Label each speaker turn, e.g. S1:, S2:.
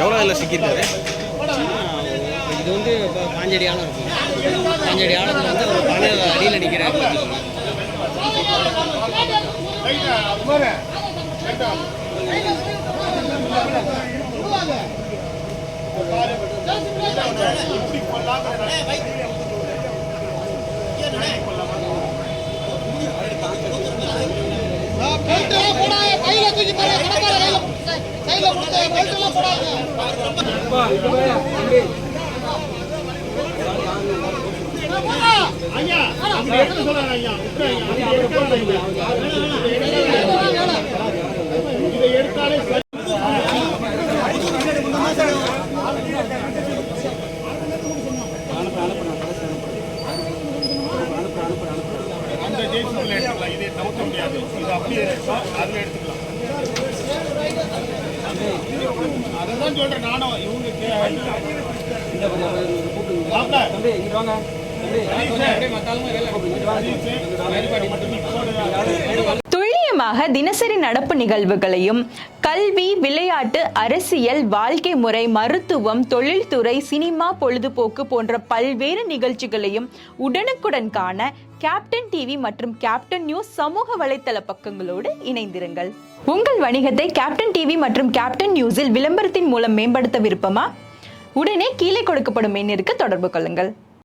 S1: எவ்வளோ இதில் சிக்கியிருக்காரு?
S2: இது வந்து இப்போ 5 அடி ஆழம் இருக்கும். 5 அடி ஆழத்தில் வந்து ஒரு 12 அடியில் நிற்கிறாரு.
S3: இதை தவிர்க்க முடியாது. இது அப்படியே அதில் எடுத்துக்கலாம். அதான் சொல்றேன் நானும். இவங்களுக்கு
S4: துல்லியமாக தினசரி நடப்பு நிகழ்வுகளையும் கல்வி, விளையாட்டு, அரசியல், வாழ்க்கை முறை, மருத்துவம், தொழில்துறை, சினிமா, பொழுதுபோக்கு போன்ற பல்வேறு நிகழ்ச்சிகளையும் உடனுக்குடன் காண கேப்டன் டிவி மற்றும் கேப்டன் நியூஸ் சமூக வலைத்தள பக்கங்களோடு இணைந்திருங்கள். உங்கள் வணிகத்தை கேப்டன் டிவி மற்றும் கேப்டன் நியூஸில் விளம்பரத்தின் மூலம் மேம்படுத்த விருப்பமா? உடனே கீழே கொடுக்கப்படும் எண்ணிற்கு தொடர்பு கொள்ளுங்கள்.